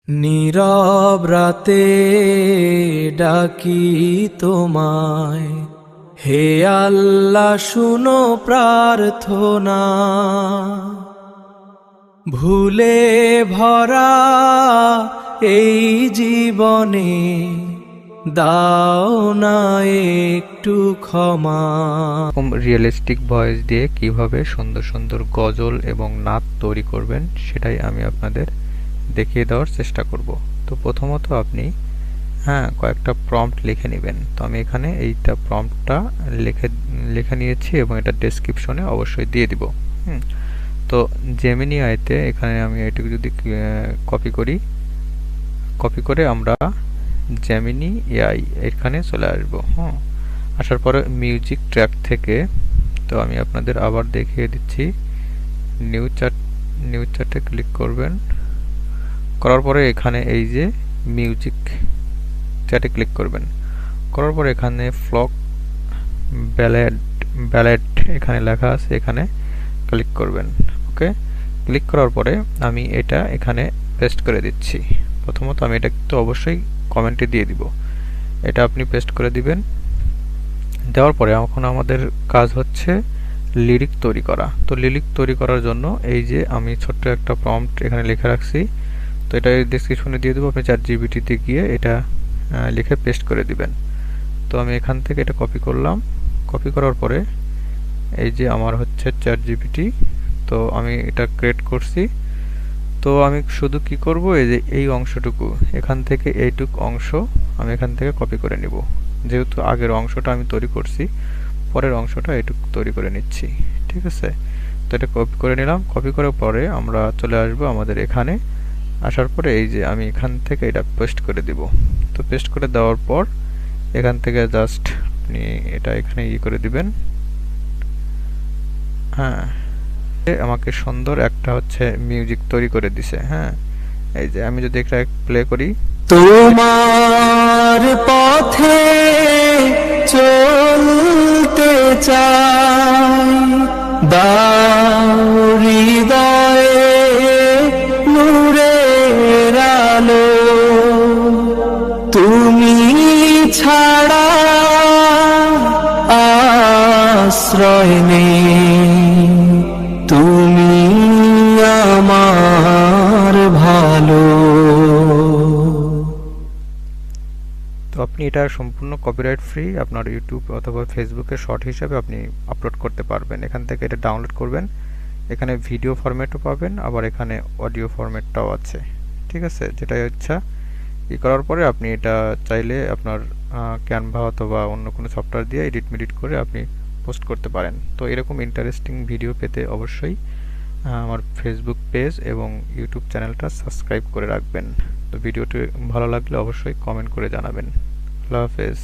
নীরব রাতে ডাকি তোমায়, হে আল্লাহ শুনো প্রার্থনা। ভুলে ভরা এই জীবনে দাও না একটু ক্ষমা। রিয়েলিস্টিক ভয়েস দিয়ে কিভাবে সুন্দর সুন্দর গজল এবং নাত তৈরি করবেন সেটাই আমি আপনাদের দেখিয়ে দেওয়ার চেষ্টা করব। তো প্রথমত আপনি কয়েকটা প্রম্পট লিখে নেবেন। তো আমি এখানে এইটা প্রম্পটটা লিখে নিয়েছি এবং এটা ডেসক্রিপশনে অবশ্যই দিয়ে দিব। তো জেমিনি আইতে এখানে আমি এটুকু যদি কপি করে আমরা জেমিনি এআই এখানে চলে আসবো। আসার পরে মিউজিক ট্র্যাক থেকে, তো আমি আপনাদের আবার দেখিয়ে দিচ্ছি, নিউ চার্টে ক্লিক করবেন। করার পরে এখানে এই যে মিউজিক চ্যাটে ক্লিক করবেন। করার পরে এখানে ফ্লক ব্যালেড এখানে লেখা আছে, এখানে ক্লিক করবেন। ওকে, ক্লিক করার পরে আমি এটা এখানে পেস্ট করে দিচ্ছি। প্রথমত আমি এটা কিন্তু অবশ্যই কমেন্টে দিয়ে দিব। এটা আপনি পেস্ট করে দিবেন। দেওয়ার পরে এখন আমাদের কাজ হচ্ছে লিরিক তৈরি করা। তো লিরিক তৈরি করার জন্য এই যে আমি ছোট্ট একটা প্রম্পট এখানে লিখে রাখছি, তো এটা ডেসক্রিপশনে দিয়ে দেবো। আপনি চ্যাটজিপিটিতে গিয়ে এটা লিখে পেস্ট করে দিবেন। তো আমি এখান থেকে এটা কপি করলাম। কপি করার পরে এই যে আমার হচ্ছে চ্যাটজিপিটি, তো আমি এটা ক্রিয়েট করছি। তো আমি শুধু কি করব, এই যে এই অংশটুকু এখান থেকে এইটুক অংশ আমি এখান থেকে কপি করে নিব। যেহেতু আগের অংশটা আমি তৈরি করছি, পরের অংশটা এইটুক তৈরি করে নিচ্ছি। ঠিক আছে, তো এটা কপি করে নিলাম। কপি করার পরে আমরা চলে আসব আমাদের এখানে। আসার পরে এই যে আমি এখান থেকে এটা পেস্ট করে দিব। তো পেস্ট করে দেওয়ার পর এখান থেকে জাস্ট আপনি এটা এখানে করে দিবেন। আমাকে সুন্দর একটা হচ্ছে মিউজিক তৈরি করে দিছে। এই যে আমি যদি একটা প্লে করি, তোমার পথে চলতে চাই, দাও হৃদয়ে নূরের আলো, তুমি ছাড়া আশ্রয় নেই, তুমি আমার ভালো। তো আপনি এটা সম্পূর্ণ কপিরাইট ফ্রি আপনার ইউটিউব অথবা ফেসবুকে শর্ট হিসাবে আপনি আপলোড করতে পারবেন। এখান থেকে এটা ডাউনলোড করবেন। এখানে ভিডিও ফরম্যাটও পাবেন, আবার এখানে অডিও ফরম্যাটটাও আছে। ঠিক আছে, যেটাই ইচ্ছা করার পরে আপনি এটা চাইলে আপনার ক্যানভা অথবা অন্য কোনো সফটওয়্যার দিয়ে এডিট মেডিট করে আপনি পোস্ট করতে পারেন। তো এরকম ইন্টারেস্টিং ভিডিও পেতে অবশ্যই আমার ফেসবুক পেজ এবং ইউটিউব চ্যানেলটা সাবস্ক্রাইব করে রাখবেন। তো ভিডিওটি ভালো লাগলে অবশ্যই কমেন্ট করে জানাবেন। আল্লাহ হাফেজ।